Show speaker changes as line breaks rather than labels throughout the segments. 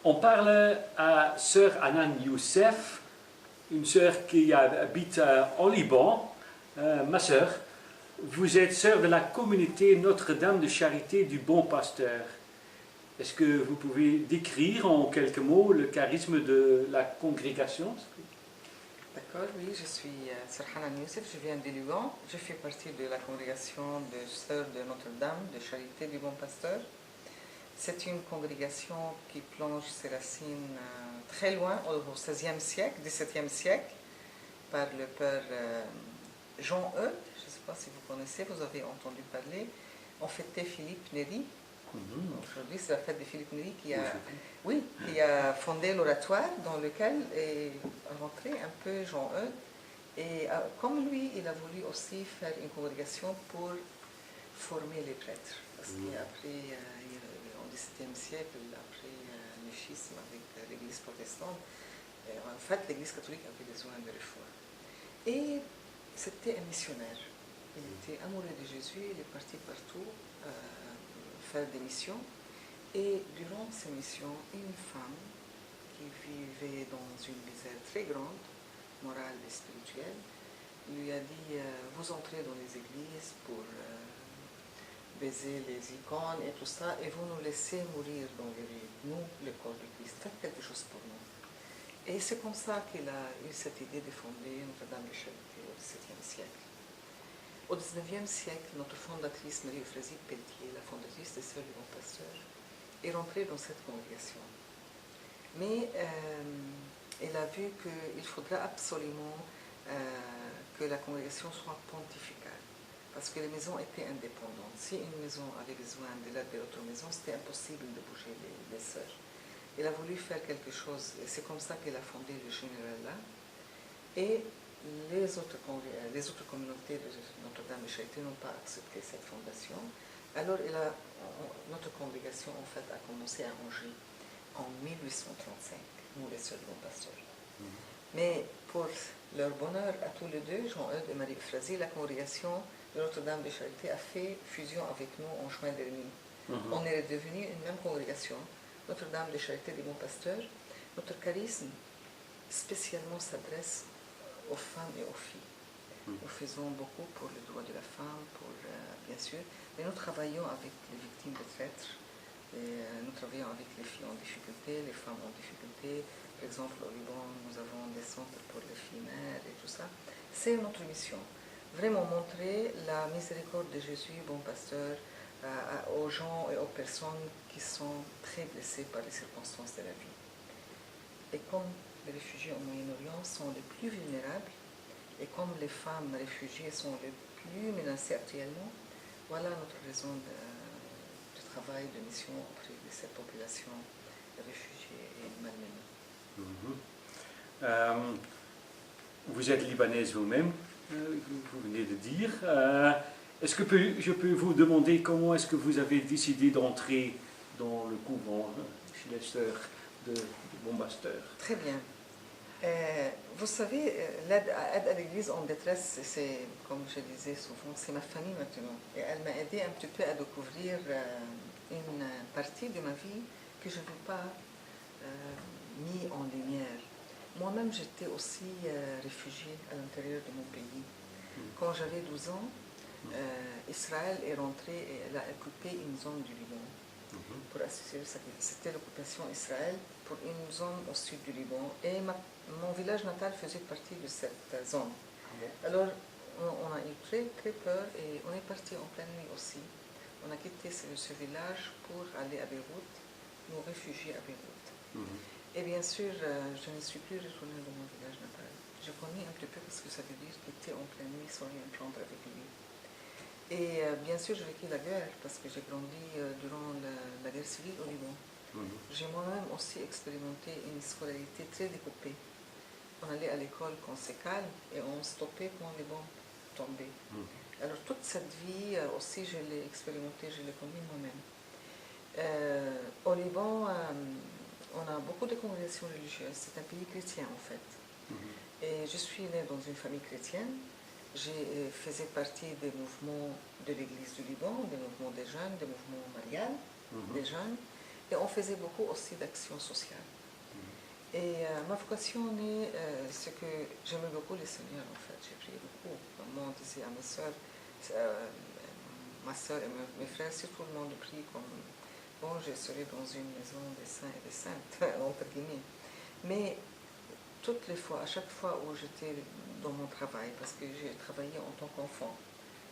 On parle à sœur Hanan Youssef, une sœur qui habite en Liban. Ma sœur, vous êtes sœur de la communauté Notre-Dame de Charité du Bon Pasteur. Est-ce que vous pouvez décrire en quelques mots le charisme de la congrégation?
D'accord, oui, je suis sœur Hanan Youssef, je viens du Liban. Je fais partie de la congrégation de sœurs de Notre-Dame de Charité du Bon Pasteur. C'est une congrégation qui plonge ses racines très loin, au XVIe siècle, XVIIe siècle, par le père Jean Eudes. Je ne sais pas si vous connaissez, vous avez entendu parler. On fêtait Philippe Néri. Aujourd'hui, c'est la fête de Philippe Néri qui a fondé l'oratoire dans lequel est rentré un peu Jean Eudes. Et comme lui, il a voulu aussi faire une congrégation pour former les prêtres. Parce qu'après, au XVIIe siècle, après le schisme avec l'Église protestante, en fait, l'Église catholique avait besoin de réforme. Et c'était un missionnaire. Il était amoureux de Jésus, il est parti partout faire des missions. Et durant ces missions, une femme qui vivait dans une misère très grande, morale et spirituelle, lui a dit vous entrez dans les églises pour baiser les icônes et tout ça, et vous nous laissez mourir dans les rues, nous, le corps de Christ, faites quelque chose pour nous. Et c'est comme ça qu'il a eu cette idée de fonder Notre-Dame de Charité au XVIIe siècle. Au XIXe siècle, notre fondatrice Marie-Euphrasie Pelletier, la fondatrice des Sœurs du Bon Pasteur, est rentrée dans cette congrégation. Mais elle a vu qu'il faudra absolument que la congrégation soit pontificale, parce que les maisons étaient indépendantes. Si une maison avait besoin de l'aide de l'autre maison, c'était impossible de bouger les sœurs. Elle a voulu faire quelque chose, et c'est comme ça qu'elle a fondé le général là. Et les autres communautés de Notre-Dame de Charité n'ont pas accepté cette fondation. Alors notre congrégation en fait a commencé à Angers en 1835, nous les sœurs du Bon Pasteur. Mais pour leur bonheur à tous les deux, Jean-Eudes et Marie-Euphrasie, la congrégation de Notre-Dame de Charité a fait fusion avec nous en juin dernier. On est devenu une même congrégation, Notre-Dame de Charité du Bon Pasteur. Notre charisme spécialement s'adresse aux femmes et aux filles. Nous faisons beaucoup pour le droit de la femme, bien sûr, mais nous travaillons avec les victimes de traîtres, nous travaillons avec les filles en difficulté, les femmes en difficulté. Par exemple, au Liban, nous avons des centres pour les filles mères et tout ça. C'est notre mission, vraiment montrer la miséricorde de Jésus, bon pasteur, aux gens et aux personnes qui sont très blessées par les circonstances de la vie. Et comme les réfugiés au Moyen-Orient sont les plus vulnérables, et comme les femmes réfugiées sont les plus menacées actuellement, voilà notre raison de travail, de mission auprès de cette population réfugiée et malmenée.
Vous êtes libanaise vous-même, vous venez de dire. Est-ce que je peux vous demander comment est-ce que vous avez décidé d'entrer dans le couvent chez les sœurs de Bon Pasteur?
Très bien. Vous savez, l'aide à l'Église en détresse, c'est, comme je disais souvent, c'est ma famille maintenant. Et elle m'a aidé un petit peu à découvrir une partie de ma vie que je n'avais pas mis en lumière. Moi-même, j'étais aussi réfugiée à l'intérieur de mon pays. Quand j'avais 12 ans, Israël est rentré et elle a occupé une zone du Liban. Pour assurer, c'était l'occupation Israël pour une zone au sud du Liban. Et mon village natal faisait partie de cette zone. Alors, on a eu très, très peur et on est parti en pleine nuit aussi. On a quitté ce village pour aller à Beyrouth, nous réfugier à Beyrouth. Et bien sûr, je ne suis plus retournée dans mon village natal. Je connais un petit peu ce que ça veut dire quitter en pleine nuit sans rien prendre avec lui. Et bien sûr, j'ai vécu la guerre parce que j'ai grandi durant la guerre civile au Liban. J'ai moi-même aussi expérimenté une scolarité très découpée. On allait à l'école quand c'est calme et on stoppait quand les bombes tombaient. Alors toute cette vie aussi, je l'ai expérimentée, je l'ai connue moi-même. Au Liban, on a beaucoup de congrégations religieuses. C'est un pays chrétien en fait. Et je suis née dans une famille chrétienne. Je faisais partie des mouvements de l'Église du Liban, des mouvements des jeunes, des mouvements mariales des jeunes. Et on faisait beaucoup aussi d'actions sociales. Et ma vocation est ce que j'aimais beaucoup le Seigneur en fait. J'ai prié beaucoup. Moi, on disait à mes soeurs, ma soeur et mes frères, si tout le monde prie comme bon, je serai dans une maison des saints et des saintes, entre guillemets. Mais toutes les fois, à chaque fois où j'étais dans mon travail, parce que j'ai travaillé en tant qu'enfant,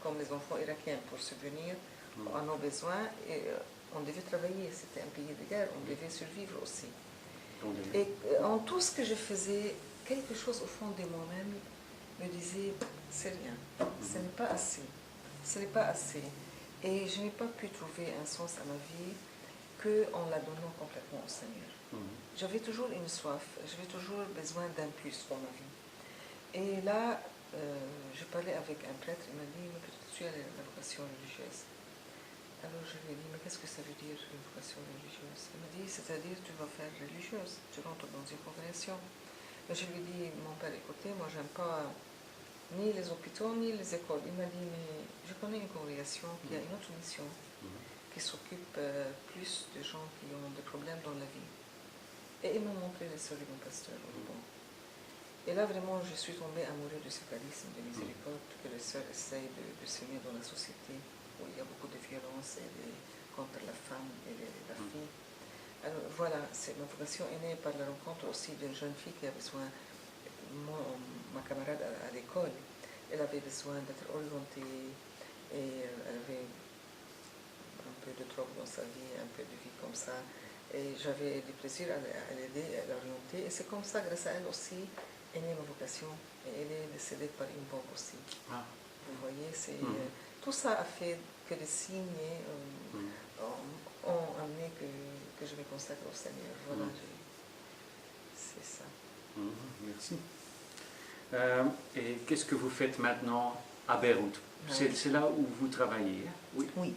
comme les enfants irakiens, pour subvenir à nos besoins, et on devait travailler, c'était un pays de guerre, on devait survivre aussi. Et en tout ce que je faisais, quelque chose au fond de moi-même me disait, c'est rien, ce n'est pas assez, ce n'est pas assez. Et je n'ai pas pu trouver un sens à ma vie qu'en la donnant complètement au Seigneur. J'avais toujours une soif, j'avais toujours besoin d'un plus dans ma vie. Et là, je parlais avec un prêtre, il m'a dit, mais peut-être tu as la vocation religieuse. Alors je lui ai dit, mais qu'est-ce que ça veut dire une vocation religieuse? Il m'a dit, c'est-à-dire tu vas faire religieuse, tu rentres dans une congrégation. Mais je lui ai dit, mon père, écoutez, moi j'aime pas ni les hôpitaux ni les écoles. Il m'a dit, mais je connais une congrégation qui a une autre mission, qui s'occupe plus de gens qui ont des problèmes dans la vie. Et il m'a montré les sœurs du bon pasteur au Liban. Et là, vraiment, je suis tombée amoureuse de ce charisme de miséricorde que les sœurs essayent de semer dans la société, où il y a beaucoup de violence contre la femme et la fille. Alors voilà, ma vocation est née par la rencontre aussi d'une jeune fille qui a besoin, ma camarade à l'école, elle avait besoin d'être orientée et elle avait un peu de drogue dans sa vie, un peu de vie comme ça. Et j'avais du plaisir à l'aider, à l'orienter. Et c'est comme ça, grâce à elle aussi, est née ma vocation. Et elle est décédée par une bombe aussi. Ah. Vous voyez, tout ça a fait que les signes ont amené que je me consacre au Seigneur. Voilà, c'est ça.
Merci. Et qu'est-ce que vous faites maintenant à Beyrouth? C'est là où vous travaillez, hein? Oui.
Oui.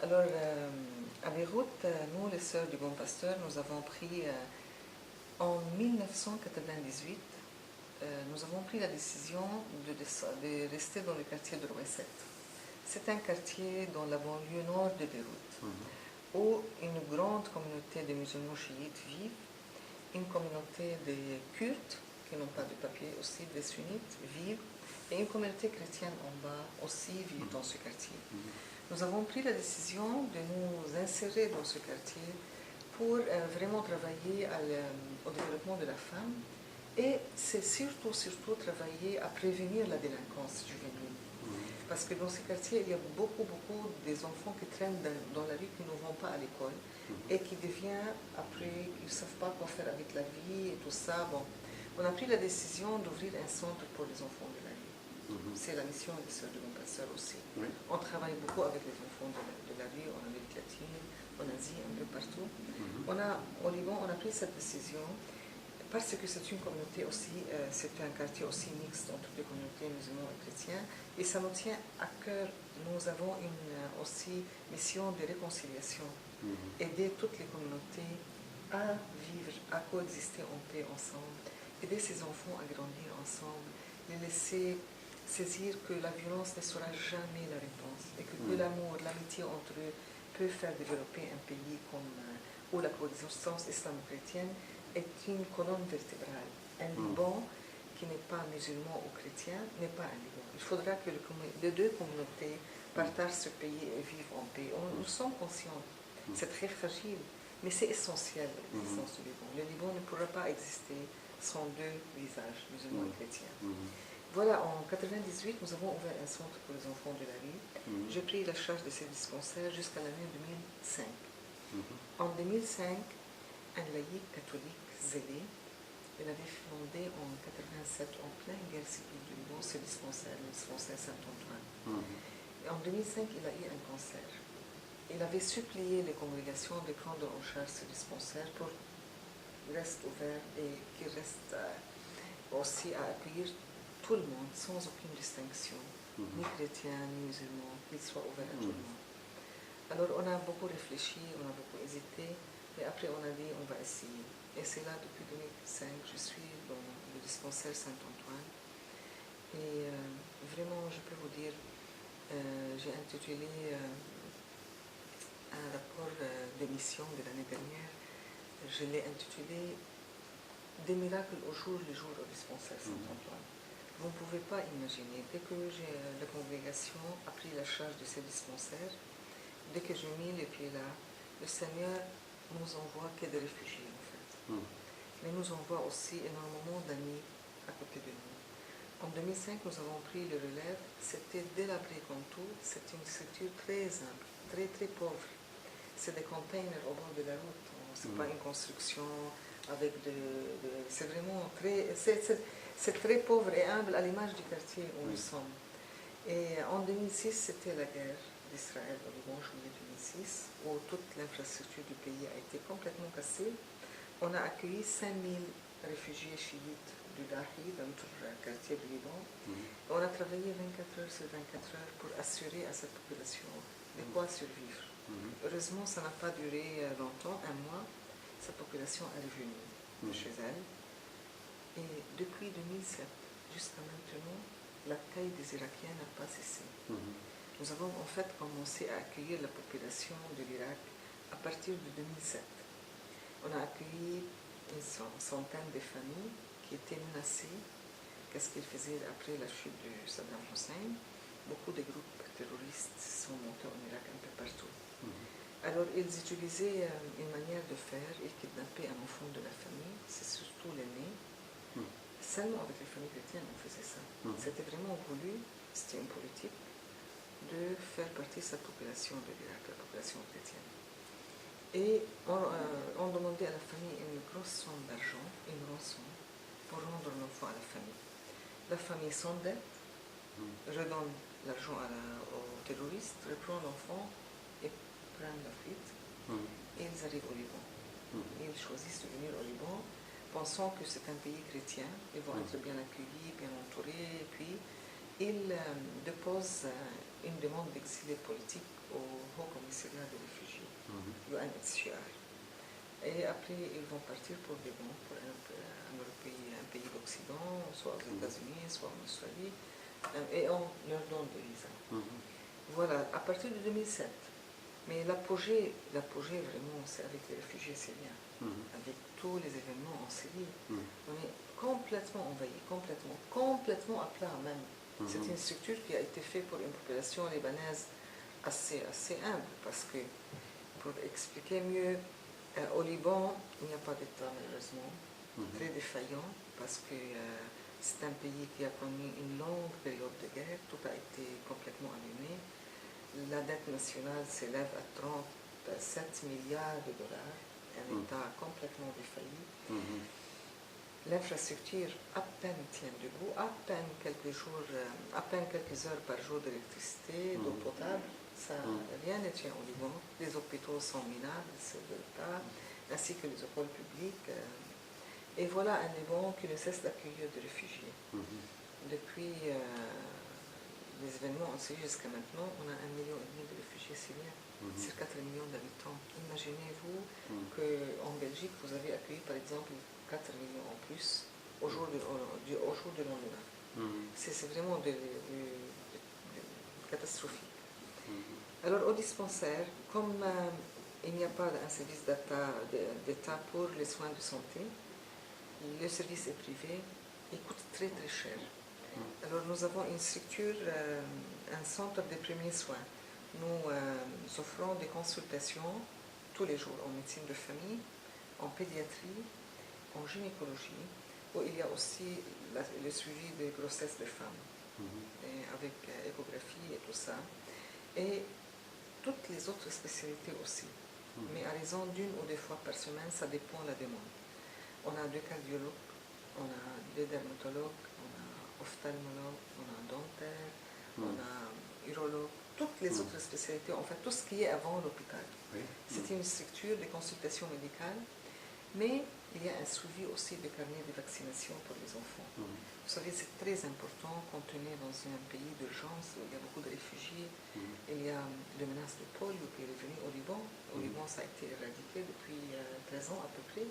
Alors, à Beyrouth, nous, les Sœurs du Bon Pasteur, nous avons pris, en 1998, nous avons pris la décision de rester dans le quartier de l'Ouest. C'est un quartier dans la banlieue nord de Beyrouth, où une grande communauté de musulmans chiites vivent, une communauté de Kurdes, qui n'ont pas de papier, aussi des sunnites vivent, et une communauté chrétienne en bas aussi vit dans ce quartier. Nous avons pris la décision de nous insérer dans ce quartier pour vraiment travailler au développement de la femme, et c'est surtout travailler à prévenir la délinquance juvénile. Parce que dans ces quartiers, il y a beaucoup des enfants qui traînent dans la rue, qui ne vont pas à l'école, et qui deviennent, après, ils ne savent pas quoi faire avec la vie et tout ça. Bon, on a pris la décision d'ouvrir un centre pour les enfants de la rue. C'est la mission des Sœurs de Bon Pasteur aussi. Oui. On travaille beaucoup avec les enfants de la rue, en Amérique latine, en Asie, un peu partout. Au Liban, on a pris cette décision parce que c'est une communauté aussi, c'est un quartier aussi mixte entre les communautés musulmanes et chrétiennes, et ça nous tient à cœur. Nous avons aussi mission de réconciliation, aider toutes les communautés à vivre, à coexister en paix ensemble, aider ces enfants à grandir ensemble, les laisser saisir que la violence ne sera jamais la réponse, et que l'amour, l'amitié entre eux peut faire développer un pays où la coexistence islamo-chrétienne est une colonne vertébrale. Un Liban qui n'est pas musulman ou chrétien n'est pas un Liban. Il faudra que les deux communautés partagent ce pays et vivent en paix. Nous sommes conscients, c'est très fragile, mais c'est essentiel l'existence du Liban. Le Liban ne pourra pas exister sans deux visages, musulmans et chrétiens. Voilà, en 1998, nous avons ouvert un centre pour les enfants de la rue. J'ai pris la charge de ces dispensaires jusqu'à l'année 2005. En 2005, un laïc catholique zélé, il avait fondé en 87, en pleine guerre civile du Liban, ce dispensaire, le dispensaire Saint-Antoine. Et en 2005, il a eu un cancer. Il avait supplié les congrégations de prendre en charge ce dispensaire pour qu'il reste ouvert et qu'il reste aussi à accueillir tout le monde, sans aucune distinction, ni chrétien, ni musulman, qu'il soit ouvert à tout le monde. Alors on a beaucoup réfléchi, on a beaucoup hésité, mais après on a dit on va essayer. Et c'est là, depuis 2005, je suis dans le dispensaire Saint-Antoine. Et vraiment, je peux vous dire, j'ai intitulé un rapport de mission de l'année dernière. Je l'ai intitulé « Des miracles au jour le jour au dispensaire Saint-Antoine ». Vous ne pouvez pas imaginer, dès que la congrégation a pris la charge de ces dispensaires, dès que j'ai mis les pieds là, le Seigneur nous envoie que des réfugiés en fait. Mais nous envoie aussi énormément d'amis à côté de nous. En 2005, nous avons pris le relève, c'était délabré comme tout, c'est une structure très simple, très très pauvre. C'est des containers au bord de la route, c'est pas une construction avec c'est vraiment très... C'est très pauvre et humble à l'image du quartier où nous sommes. Et en 2006, c'était la guerre d'Israël au Liban, juillet 2006, où toute l'infrastructure du pays a été complètement cassée. On a accueilli 5000 réfugiés chiites du Dahi, dans notre quartier du Liban. On a travaillé 24 heures sur 24 heures pour assurer à cette population de quoi survivre. Heureusement, ça n'a pas duré longtemps, un mois. Cette population est revenue de chez elle. Et depuis 2007 jusqu'à maintenant, l'accueil des Irakiens n'a pas cessé. Nous avons en fait commencé à accueillir la population de l'Irak à partir de 2007. On a accueilli une centaine de familles qui étaient menacées. Qu'est-ce qu'ils faisaient après la chute de Saddam Hussein? Beaucoup de groupes terroristes sont montés en Irak un peu partout. Alors ils utilisaient une manière de faire, ils kidnappaient un enfant de la famille, c'est surtout l'aîné. Seulement avec les familles chrétiennes, on faisait ça. C'était vraiment voulu, c'était une politique, de faire partie de cette population de l'Irak, la population chrétienne. Et on demandait à la famille une grosse somme d'argent, une rançon, pour rendre l'enfant à la famille. La famille s'endette, redonne l'argent aux terroristes, reprend l'enfant et prend la fuite. Et ils arrivent au Liban. Ils choisissent de venir au Liban, pensant que c'est un pays chrétien, ils vont être bien accueillis, bien entourés, et puis ils déposent une demande d'exil politique au Haut Commissariat des réfugiés, UNHCR. Et après, ils vont partir pour le Liban, pour un pays d'Occident, soit aux États-Unis, soit en Australie, et on leur donne des visas. Voilà, à partir de 2007. Mais l'apogée vraiment, c'est avec les réfugiés syriens, avec tous les événements en Syrie. On est complètement envahi, complètement à plat même. C'est une structure qui a été faite pour une population libanaise assez humble, parce que, pour expliquer mieux, au Liban, il n'y a pas d'État malheureusement, très défaillant, parce que c'est un pays qui a connu une longue période de guerre, tout a été complètement allumé. La dette nationale s'élève à 37 milliards de dollars, un État complètement défailli. L'infrastructure à peine tient debout, à peine quelques heures par jour d'électricité, d'eau potable, rien ne tient au Liban. Les hôpitaux sont minables, c'est le cas, ainsi que les écoles publiques. Et voilà un Liban qui ne cesse d'accueillir des réfugiés. Depuis les événements en Syrie jusqu'à maintenant, on a 1,5 million de réfugiés syriens, sur 4 millions d'habitants. Imaginez-vous qu'en Belgique, vous avez accueilli par exemple 4 millions en plus au jour de lendemain. C'est vraiment catastrophique. Alors au dispensaire, comme il n'y a pas un service d'État pour les soins de santé, le service est privé, il coûte très très cher. Alors nous avons une structure, un centre de premiers soins. Nous offrons des consultations tous les jours en médecine de famille, en pédiatrie, en gynécologie, où il y a aussi le suivi des grossesses des femmes, avec échographie et tout ça, et toutes les autres spécialités aussi. Mais à raison d'une ou deux fois par semaine, ça dépend de la demande. On a 2 cardiologues, on a 2 dermatologues, ophtalmologue, on a dentaire, on a urologue, toutes les autres spécialités, en fait tout ce qui est avant l'hôpital. C'est une structure de consultation médicale, mais il y a un suivi aussi des carnets de vaccination pour les enfants. Vous savez, c'est très important quand on est dans un pays d'urgence où il y a beaucoup de réfugiés. Il y a la menace de polio qui est revenue au Liban. Au Liban, ça a été éradiqué depuis 13 ans à peu près.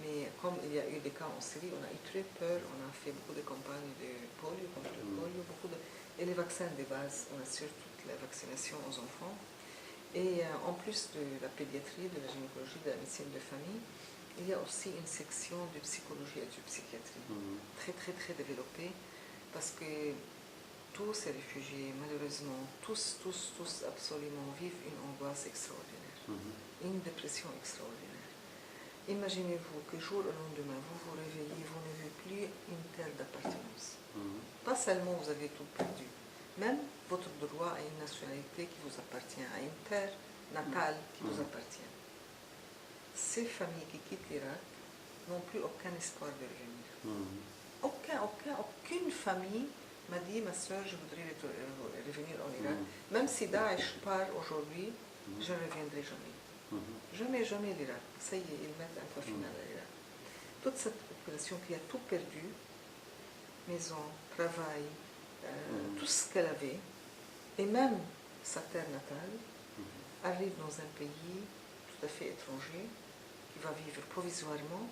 Mais comme il y a eu des cas en Syrie, on a eu très peur, on a fait beaucoup de campagnes de polio, contre le polio, et les vaccins de base, on assure toute la vaccination aux enfants. Et en plus de la pédiatrie, de la gynécologie, de la médecine de famille, il y a aussi une section de psychologie et de psychiatrie, très très très développée, parce que tous ces réfugiés, malheureusement, tous absolument vivent une angoisse extraordinaire, une dépression extraordinaire. Imaginez-vous que jour au lendemain, vous vous réveillez, vous n'avez plus une terre d'appartenance. Pas seulement vous avez tout perdu, même votre droit à une nationalité qui vous appartient, à une terre natale qui vous appartient. Ces familles qui quittent l'Irak n'ont plus aucun espoir de revenir. Aucune famille m'a dit, ma soeur, je voudrais revenir en Irak. Même si Daesh part aujourd'hui, je ne reviendrai jamais. Jamais l'Irak. Ça y est, ils mettent un point final à l'Irak. Toute cette population qui a tout perdu, maison, travail, tout ce qu'elle avait, et même sa terre natale, arrive dans un pays tout à fait étranger, qui va vivre provisoirement,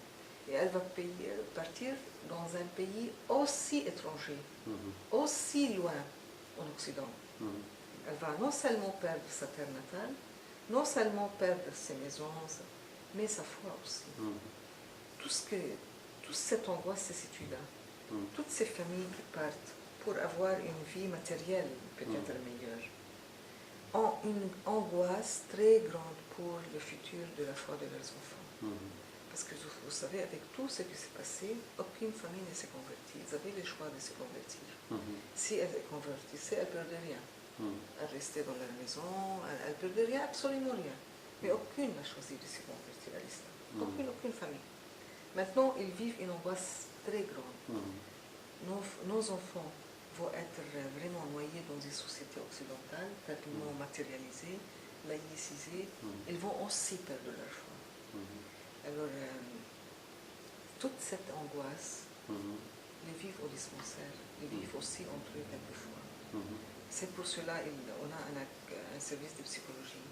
et elle va partir dans un pays aussi étranger, aussi loin en Occident. Elle va non seulement perdre sa terre natale, non seulement perdre ses maisons, mais sa foi aussi. Toute cette angoisse se situe là. Toutes ces familles qui partent pour avoir une vie matérielle peut-être meilleure ont une angoisse très grande pour le futur de la foi de leurs enfants. Parce que vous savez, avec tout ce qui s'est passé, aucune famille ne s'est convertie. Ils avaient le choix de se convertir. Si elles se convertissaient, elles ne perdaient rien. Elles restaient dans leur maison, elles ne perdaient rien, absolument rien. Mais aucune n'a choisi de se convertir à l'islam. Aucune famille. Maintenant, ils vivent une angoisse très grande. Nos enfants vont être vraiment noyés dans une société occidentale, tellement matérialisée, laïcisée. Ils vont aussi perdre leur foi. Alors, toute cette angoisse, ils vivent au dispensaire, ils vivent aussi entre eux quelquefois. C'est pour cela qu'on a un service de psychologie,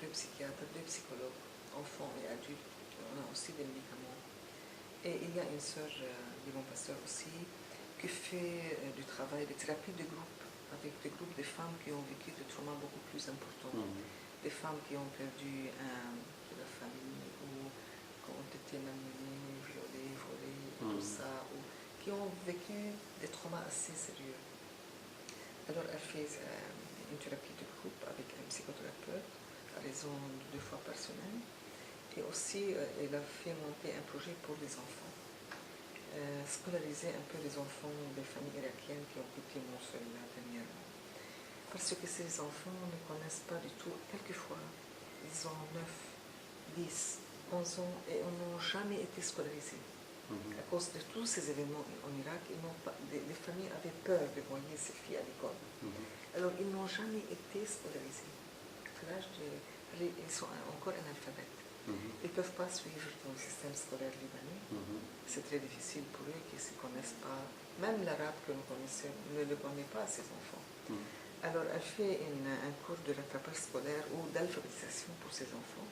de psychiatres, de psychologues, enfants et adultes. On a aussi des médicaments. Et il y a une sœur du bon pasteur aussi qui fait du travail de thérapie de groupe avec des groupes de femmes qui ont vécu des traumas beaucoup plus importants. Des femmes qui ont perdu de la famille ou qui ont été malmenées, violées, volées, tout ça, ou qui ont vécu des traumas assez sérieux. Alors elle fait une thérapie de groupe avec un psychothérapeute à raison de 2 fois par semaine. Et aussi, elle a fait monter un projet pour les enfants. Scolariser un peu les enfants des familles irakiennes qui ont quitté Mossoul dernièrement. Parce que ces enfants ne connaissent pas du tout. Quelquefois, ils ont 9, 10, 11 ans et n'ont jamais été scolarisés. À cause de tous ces événements en Irak, les familles avaient peur de envoyer ces filles à l'école. Alors, ils n'ont jamais été scolarisés. Ils sont encore analphabètes. Ils ne peuvent pas suivre dans le système scolaire libanais. C'est très difficile pour eux qui ne se connaissent pas. Même l'arabe que nous connaissons ne le connaît pas, ces enfants. Alors, elle fait un cours de rattrapage scolaire ou d'alphabétisation pour ces enfants.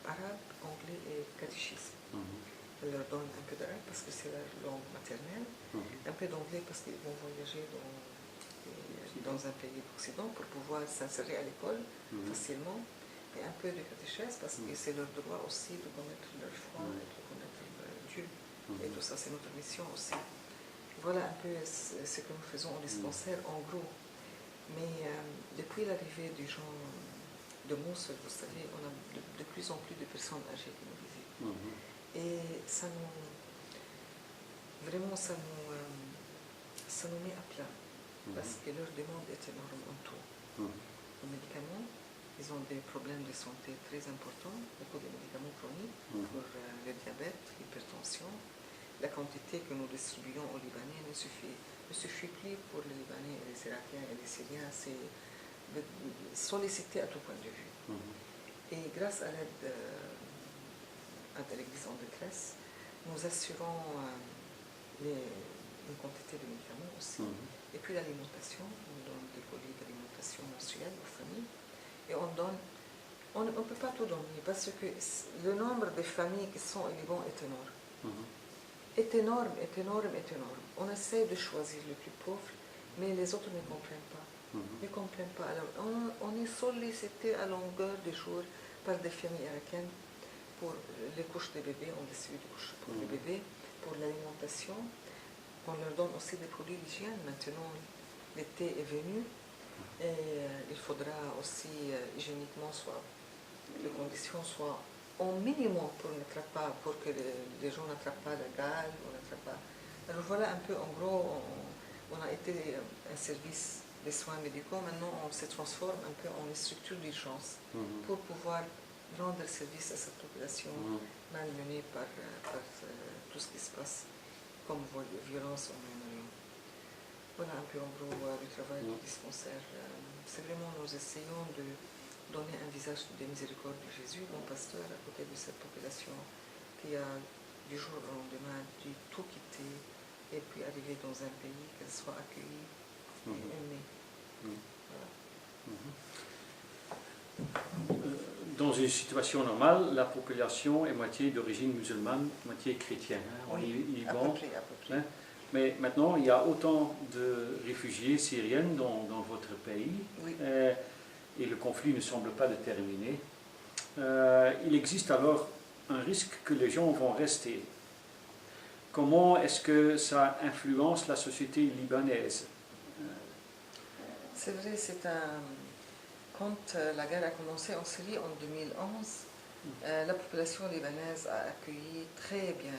Arabe, anglais et catéchisme. Elle leur donne un peu d'arabe parce que c'est leur langue maternelle, un peu d'anglais parce qu'ils vont voyager dans un pays d'Occident pour pouvoir s'insérer à l'école facilement, et un peu de catéchèse parce que c'est leur droit aussi de connaître leur foi et de connaître Dieu. Et tout ça, c'est notre mission aussi. Voilà un peu ce que nous faisons en dispensaire, en gros. Mais depuis l'arrivée des gens de Mossoul, vous savez, on a de plus en plus de personnes âgées qui nous visitent. Et ça nous met à plat. Parce que leur demande est énorme en tout. Les médicaments, ils ont des problèmes de santé très importants, beaucoup de médicaments chroniques pour le diabète, l'hypertension. La quantité que nous distribuons aux Libanais ne suffit plus pour les Libanais, les Irakiens et les Syriens. C'est sollicité à tout point de vue. Et grâce à l'aide de l'Église en détresse, nous assurons une quantité de médicaments aussi. Et puis l'alimentation, on donne des colis d'alimentation mensuelle aux familles. Et on ne peut pas tout donner parce que le nombre de familles qui sont au Liban est énorme. Est énorme. On essaie de choisir le plus pauvre, mais les autres ne comprennent pas. Ils ne comprennent pas. Alors, on est sollicité à longueur de jour par des familles irakiennes pour les couches des bébés, on distribue des couches pour les bébés, pour l'alimentation. On leur donne aussi des produits d'hygiène. Maintenant, l'été est venu et il faudra aussi hygiéniquement les conditions soient au minimum pour que les gens n'attrapent pas la gale. Alors voilà un peu, en gros, on a été un service des soins médicaux. Maintenant, on se transforme un peu en une structure d'urgence pour pouvoir rendre service à cette population malmenée par tout ce qui se passe comme violence au Moyen-Orient. Voilà un peu en gros le travail du dispensaire. C'est vraiment, nous essayons de donner un visage de miséricorde de Jésus, mon pasteur, à côté de cette population qui a du jour au lendemain dû tout quitter et puis arriver dans un pays, qu'elle soit accueillie et aimée. Voilà.
Dans une situation normale, la population est moitié d'origine musulmane, moitié chrétienne. Hein,
oui,
Liban,
à peu près.
Hein, mais maintenant, il y a autant de réfugiés syriens dans votre pays.
Oui.
Et le conflit ne semble pas de terminer. Il existe alors un risque que les gens vont rester. Comment est-ce que ça influence la société libanaise?
C'est vrai, quand la guerre a commencé en Syrie en 2011, la population libanaise a accueilli très bien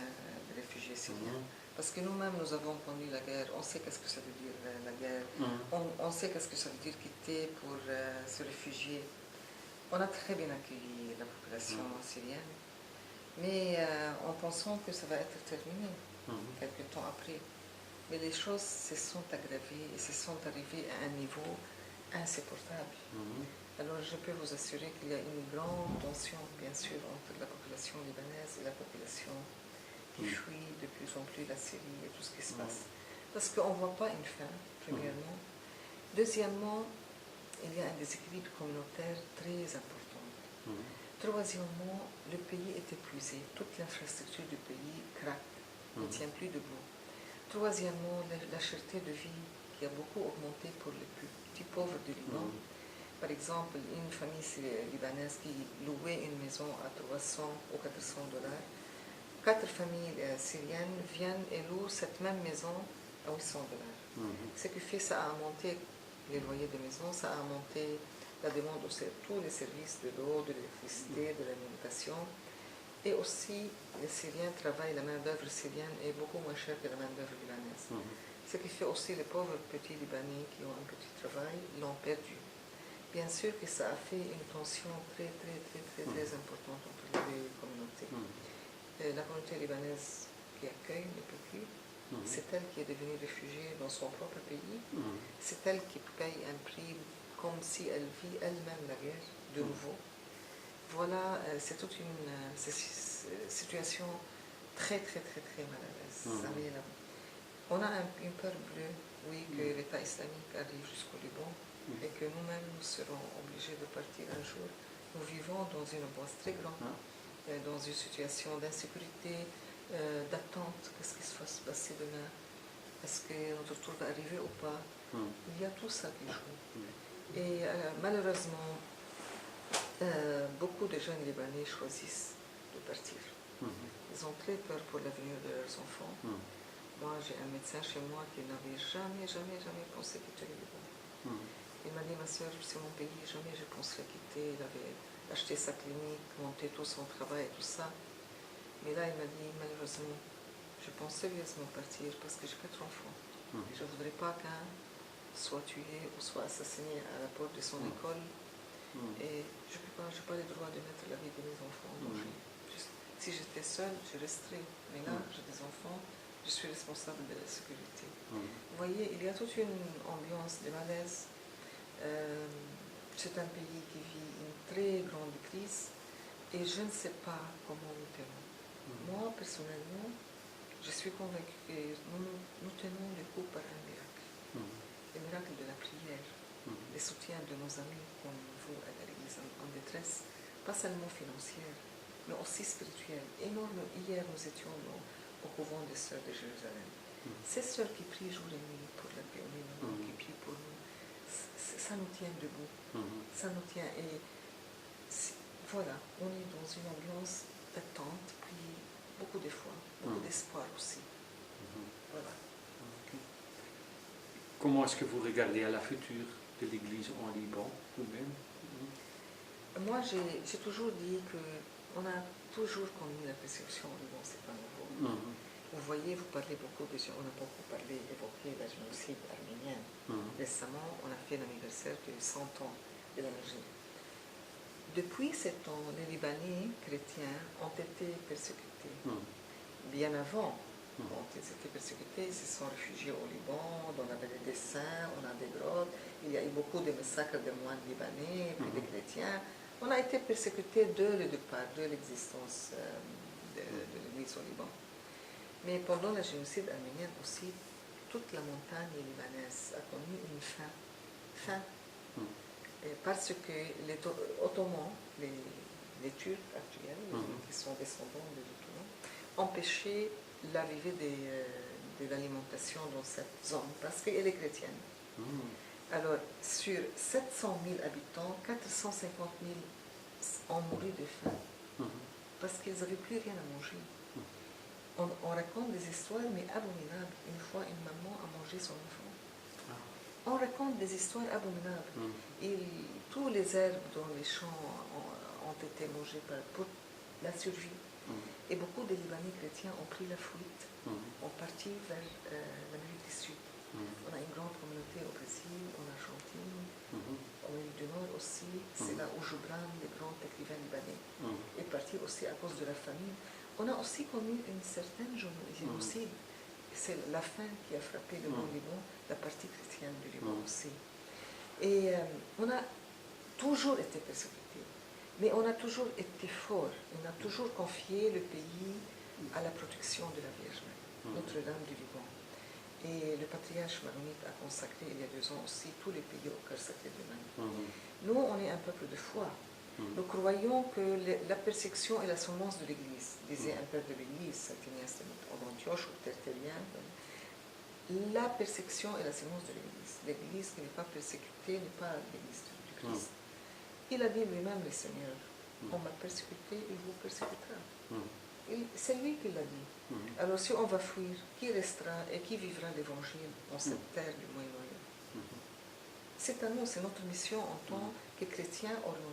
les réfugiés syriens. Parce que nous-mêmes, nous avons connu la guerre, on sait qu'est-ce que ça veut dire la guerre, on sait qu'est-ce que ça veut dire quitter pour se réfugier. On a très bien accueilli la population syrienne, mais en pensant que ça va être terminé quelques temps après. Mais les choses se sont aggravées et se sont arrivées à un niveau insupportable. Alors je peux vous assurer qu'il y a une grande tension, bien sûr, entre la population libanaise et la population qui fuit de plus en plus la Syrie et tout ce qui se passe. Parce qu'on ne voit pas une fin, premièrement. Deuxièmement, il y a un déséquilibre communautaire très important. Troisièmement, le pays est épuisé. Toute l'infrastructure du pays craque, ne tient plus debout. Troisièmement, la cherté de vie qui a beaucoup augmenté pour les plus petits pauvres du Liban. Par exemple, une famille libanaise qui louait une maison à 300 ou 400 dollars, 4 familles syriennes viennent et louent cette même maison à 800 dollars. Ce qui fait, ça a monté les loyers de maison, ça a monté la demande de tous les services de l'eau, de l'électricité, de l'alimentation. Et aussi, les Syriens travaillent, la main-d'œuvre syrienne est beaucoup moins chère que la main-d'œuvre libanaise. Ce qui fait aussi les pauvres petits Libanais qui ont un petit travail l'ont perdu. Bien sûr que ça a fait une tension très importante entre les deux communautés. La communauté libanaise qui accueille ne peut plus. C'est elle qui est devenue réfugiée dans son propre pays. C'est elle qui paye un prix comme si elle vit elle-même la guerre de nouveau. Voilà, c'est toute une situation très malaise. On a une peur bleue, oui, que l'État islamique arrive jusqu'au Liban et que nous-mêmes nous serons obligés de partir un jour. Nous vivons dans une angoisse très grande, dans une situation d'insécurité, d'attente. Qu'est-ce qui va se passer demain? Est-ce que notre tour va arriver ou pas? Il y a tout ça qui joue. Et malheureusement, beaucoup de jeunes Libanais choisissent de partir. Ils ont très peur pour l'avenir de leurs enfants. Moi, j'ai un médecin chez moi qui n'avait jamais pensé quitter le Liban. Il m'a dit, ma soeur, c'est mon pays, jamais je penserais quitter. Il avait acheté sa clinique, monté tout son travail et tout ça. Mais là, il m'a dit, malheureusement, je pense sérieusement partir parce que j'ai 4 enfants. Je ne voudrais pas qu'un soit tué ou soit assassiné à la porte de son école. Et je n'ai pas le droit de mettre la vie de mes enfants en danger. Si j'étais seule, je resterais. Mais là, j'ai des enfants, je suis responsable de la sécurité. Vous voyez, il y a toute une ambiance de malaise. C'est un pays qui vit une très grande crise et je ne sais pas comment nous tenons. Moi, personnellement, je suis convaincue que nous tenons le coup par un miracle. Le miracle de la prière, le soutien de nos amis comme vous à l'Église en détresse, pas seulement financière, mais aussi spirituelle. Énorme. Hier, nous étions au couvent des Sœurs de Jérusalem. Ces sœurs qui prient jour et nuit pour la paix au Liban, qui prient pour nous, ça nous tient debout. Ça nous tient. Et voilà, on est dans une ambiance d'attente, puis beaucoup d'efforts, beaucoup d'espoir aussi. Voilà.
Comment est-ce que vous regardez à la future de l'Église en Liban, vous-même?
Moi, j'ai toujours dit qu'on a toujours connu la persécution au Liban, c'est pas nouveau. Vous voyez, vous parlez beaucoup, déjà, on a beaucoup évoqué la génocide arménienne. Récemment, on a fait l'anniversaire de 100 ans de l'Algérie. Depuis ce temps, les Libanais chrétiens ont été persécutés. Bien avant, quand ils étaient persécutés, ils se sont réfugiés au Liban, on avait des dessins, on a des grottes, il y a eu beaucoup de massacres de moines libanais, puis des chrétiens. On a été persécutés dès le départ, de l'existence de l'Église au Liban. Mais pendant la génocide arménienne aussi, toute la montagne libanaise a connu une fin. Parce que les Ottomans, les Turcs actuels, qui sont descendants des Ottomans, empêchaient l'arrivée de l'alimentation dans cette zone, parce qu'elle est chrétienne. Alors, sur 700 000 habitants, 450 000 ont mouru de faim, parce qu'ils n'avaient plus rien à manger. On raconte des histoires, mais abominables. Une fois, une maman a mangé son enfant. On raconte des histoires abominables. Tous les herbes dans les champs ont été mangés pour la survie. Et beaucoup de Libanais chrétiens ont pris la fuite, ont parti vers l'Amérique du Sud. On a une grande communauté au Brésil, en Argentine, en Amérique du Nord aussi. C'est là où Joubran, le grand écrivain libanais, est parti aussi à cause de la famine. On a aussi connu une certaine génocide. C'est la faim qui a frappé le bon Liban, la partie chrétienne du Liban aussi. Et on a toujours été persécutés, mais on a toujours été fort. On a toujours confié le pays à la protection de la Vierge Marie, Notre-Dame du Liban. Et le patriarche maronite a consacré il y a 2 ans aussi tous les pays au cœur sacré de Marie. Nous, on est un peuple de foi. Nous croyons que la persécution est la semence de l'Église, disait un père de l'Église, Saint Ignace d'Antioche ou Tertullien. La persécution est la semence de l'Église. L'Église qui n'est pas persécutée n'est pas l'Église du Christ. Il a dit lui-même, le Seigneur, on m'a persécuté, il vous persécutera. C'est lui qui l'a dit. Alors si on va fuir, qui restera et qui vivra l'Évangile en cette terre du Moyen-Orient? C'est à nous, c'est notre mission en tant que chrétiens orientaux.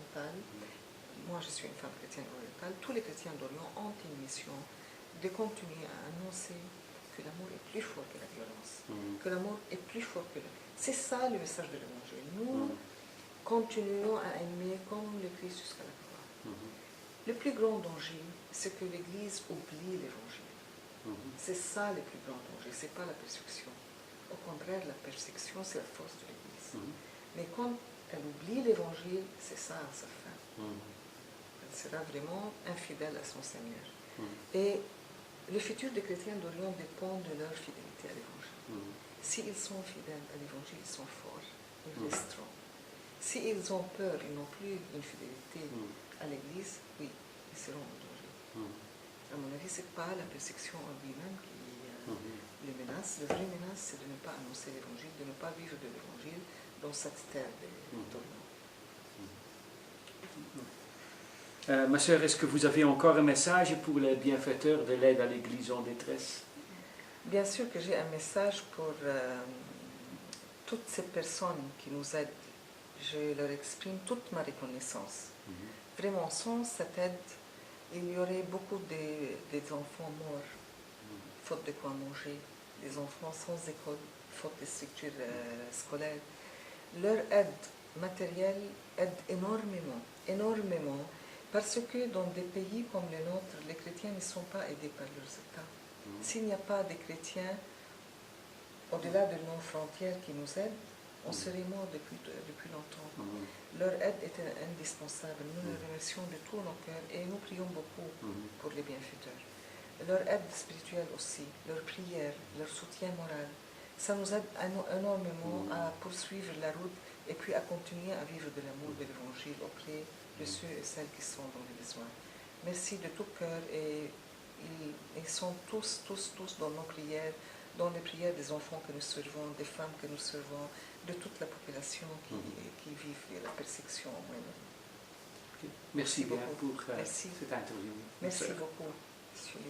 Moi, je suis une femme chrétienne orientale. Tous les chrétiens d'Orient ont une mission de continuer à annoncer que l'amour est plus fort que la violence, que l'amour est plus fort que la... C'est ça le message de l'Évangile. Nous continuons à aimer comme le Christ jusqu'à la croix. Le plus grand danger, c'est que l'Église oublie l'Évangile. C'est ça le plus grand danger, ce n'est pas la persécution. Au contraire, la persécution, c'est la force de l'Église. Mais quand elle oublie l'Évangile, c'est ça sa fin. Elle sera vraiment infidèle à son Seigneur. Et le futur des chrétiens d'Orient dépend de leur fidélité à l'Évangile. S'ils sont fidèles à l'Évangile, ils sont forts, ils resteront. S'ils ont peur, ils n'ont plus une fidélité à l'Église, oui, ils seront en danger. À mon avis, ce n'est pas la persécution en lui-même qui les menace. La vraie menace, c'est de ne pas annoncer l'Évangile, de ne pas vivre de l'Évangile dans cette terre d'Orient.
Ma sœur, est-ce que vous avez encore un message pour les bienfaiteurs de l'aide à l'Église en détresse?
Bien sûr que j'ai un message pour toutes ces personnes qui nous aident. Je leur exprime toute ma reconnaissance. Vraiment, sans cette aide, il y aurait beaucoup d'enfants morts, faute de quoi manger, des enfants sans école, faute de structures scolaires. Leur aide matérielle aide énormément, énormément, parce que dans des pays comme le nôtre, les chrétiens ne sont pas aidés par leurs États. S'il n'y a pas de chrétiens au-delà de nos frontières qui nous aident, on serait mort depuis longtemps. Leur aide est indispensable. Nous les remercions de tout nos cœurs et nous prions beaucoup pour les bienfaiteurs. Leur aide spirituelle aussi, leur prière, leur soutien moral, ça nous aide énormément à poursuivre la route et puis à continuer à vivre de l'amour de l'Évangile auprès de ceux et celles qui sont dans les besoins. Merci de tout cœur et ils sont tous dans nos prières, dans les prières des enfants que nous servons, des femmes que nous servons, de toute la population qui vit la persécution en Moyen-Orient.
Merci bien
beaucoup.
pour
Merci.
cette interview.
Merci beaucoup, monsieur.